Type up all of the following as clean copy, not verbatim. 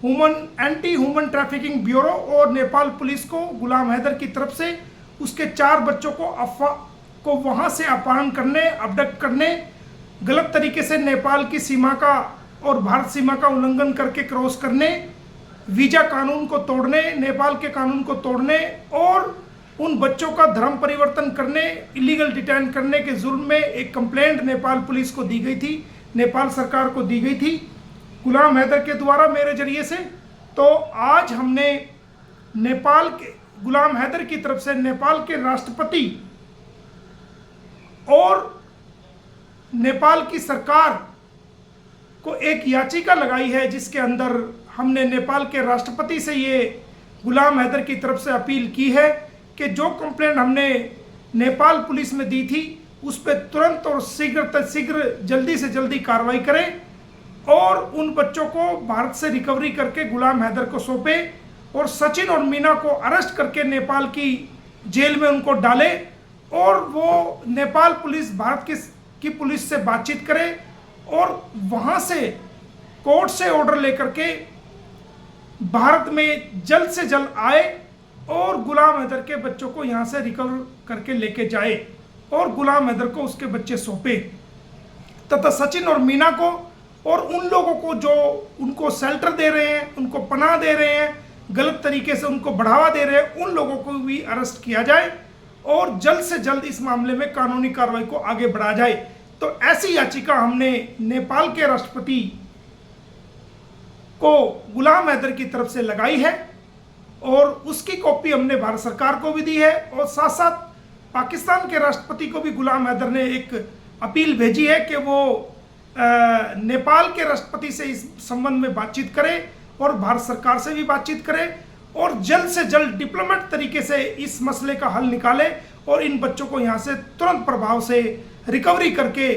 Anti human trafficking bureau और Nepal police को गुलाम हैदर की तरफ से उसके 4 बच्चों को वहां से अपहरण करने, अबडक्ट करने, गलत तरीके से नेपाल की सीमा का और भारत सीमा का उल्लंघन करके क्रॉस करने, वीजा कानून को तोड़ने, नेपाल के कानून को तोड़ने और उन बच्चों का धर्म परिवर्तन करने, इलीगल डिटेन करने के जुर्म में एक कंप्लेंट नेपाल पुलिस को दी गई थी, नेपाल सरकार को दी गई थी गुलाम हैदर के द्वारा मेरे जरिए से। तो आज हमने नेपाल के गुलाम हैदर की तरफ से नेपाल के राष्ट्रपति और नेपाल की सरकार को एक याचिका लगाई है, जिसके अंदर हमने नेपाल के राष्ट्रपति से ये गुलाम हैदर की तरफ से अपील की है कि जो कंप्लेंट हमने नेपाल पुलिस में दी थी उस पर तुरंत और शीघ्र जल्दी से जल्दी कार्रवाई करें और उन बच्चों को भारत से रिकवरी करके गुलाम हैदर को सौंपे और सचिन और मीना को अरेस्ट करके नेपाल की जेल में उनको डाले और वो नेपाल पुलिस भारत की पुलिस से बातचीत करे और वहाँ से कोर्ट से ऑर्डर लेकर के भारत में जल्द से जल्द आए और गुलाम हैदर के बच्चों को यहाँ से रिकवर करके लेके जाए और गुलाम हैदर को उसके बच्चे सौंपे तथा सचिन और मीना को और उन लोगों को जो उनको शेल्टर दे रहे हैं, उनको पनाह दे रहे हैं, गलत तरीके से उनको बढ़ावा दे रहे हैं, उन लोगों को भी अरेस्ट किया जाए और जल्द से जल्द इस मामले में कानूनी कार्रवाई को आगे बढ़ाया जाए। तो ऐसी याचिका हमने नेपाल के राष्ट्रपति को गुलाम हैदर की तरफ से लगाई है और उसकी कॉपी हमने भारत सरकार को भी दी है और साथ साथ पाकिस्तान के राष्ट्रपति को भी गुलाम हैदर ने एक अपील भेजी है कि वो नेपाल के राष्ट्रपति से इस संबंध में बातचीत करे और भारत सरकार से भी बातचीत करे और जल्द से जल्द डिप्लोमेट तरीके से इस मसले का हल निकाले और इन बच्चों को यहाँ से तुरंत प्रभाव से रिकवरी करके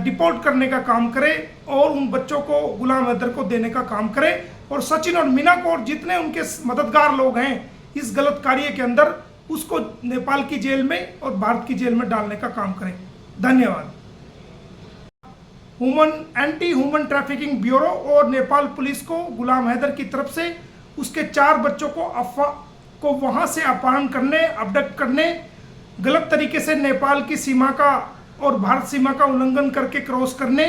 डिपोर्ट करने का काम करे और उन बच्चों को गुलाम हैदर को देने का काम करे और सचिन और मीना को और जितने उनके मददगार लोग हैं इस गलत कार्य के अंदर उसको नेपाल की जेल में और भारत की जेल में डालने का काम करें। धन्यवाद। एंटी ह्यूमन ट्रैफिकिंग ब्यूरो और नेपाल पुलिस को गुलाम हैदर की तरफ से उसके 4 बच्चों को वहां से अपहरण करने, अबडक्ट करने, गलत तरीके से नेपाल की सीमा का और भारत सीमा का उल्लंघन करके क्रॉस करने,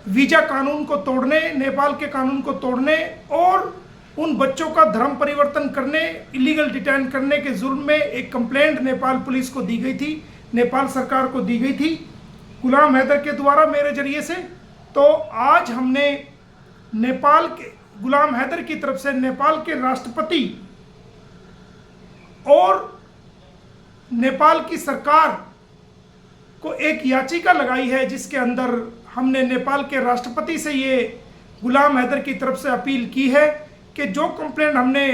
वीजा कानून को तोड़ने, नेपाल के कानून को तोड़ने और उन बच्चों का धर्म परिवर्तन करने, इलीगल डिटेन करने के जुर्म में एक कंप्लेंट नेपाल पुलिस को दी गई थी, नेपाल सरकार को दी गई थी गुलाम हैदर के द्वारा मेरे जरिए से। तो आज हमने नेपाल के गुलाम हैदर की तरफ से नेपाल के राष्ट्रपति और नेपाल की सरकार को एक याचिका लगाई है, जिसके अंदर हमने नेपाल के राष्ट्रपति से ये गुलाम हैदर की तरफ से अपील की है कि जो कंप्लेंट हमने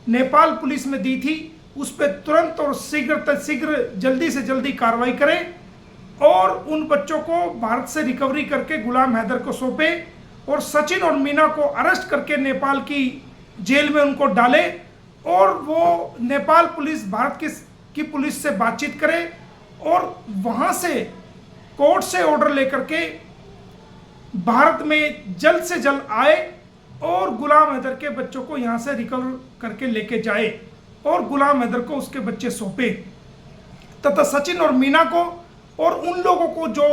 नेपाल पुलिस में दी थी उस पर तुरंत और शीघ्र जल्दी से जल्दी कार्रवाई करें और उन बच्चों को भारत से रिकवरी करके गुलाम हैदर को सौंपे और सचिन और मीना को अरेस्ट करके नेपाल की जेल में उनको डाले और वो नेपाल पुलिस भारत की पुलिस से बातचीत करे और वहाँ से कोर्ट से ऑर्डर लेकर के भारत में जल्द से जल्द आए और गुलाम हैदर के बच्चों को यहाँ से रिकवर करके लेके जाए और गुलाम हैदर को उसके बच्चे सौंपे तथा सचिन और मीना को और उन लोगों को जो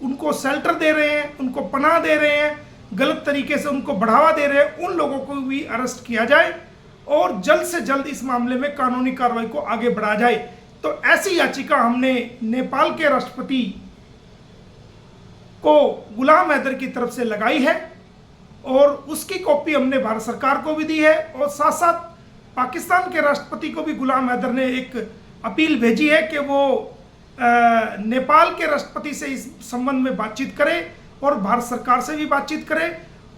उनको शेल्टर दे रहे हैं, उनको पनाह दे रहे हैं, गलत तरीके से उनको बढ़ावा दे रहे हैं, उन लोगों को भी अरेस्ट किया जाए और जल्द से jल्द इस मामले में कानूनी कार्रवाई को आगे बढ़ाया जाए। तो ऐसी याचिका हमने नेपाल के राष्ट्रपति को गुलाम हैदर की तरफ से लगाई है और उसकी कॉपी हमने भारत सरकार को भी दी है और साथ साथ पाकिस्तान के राष्ट्रपति को भी गुलाम हैदर ने एक अपील भेजी है कि वो नेपाल के राष्ट्रपति से इस संबंध में बातचीत करे और भारत सरकार से भी बातचीत करे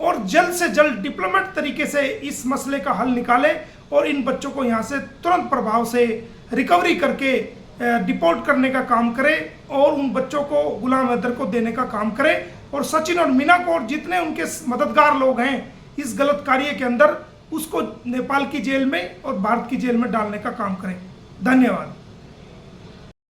और जल्द से जल्द डिप्लोमेट तरीके से इस मसले का हल निकाले और इन बच्चों को यहाँ से तुरंत प्रभाव से रिकवरी करके डिपोर्ट करने का काम करे और उन बच्चों को गुलाम हैदर को देने का काम करे और सचिन और मीना को और जितने उनके मददगार लोग हैं इस गलत कार्य के अंदर उसको नेपाल की जेल में और भारत की जेल में डालने का काम करें। धन्यवाद।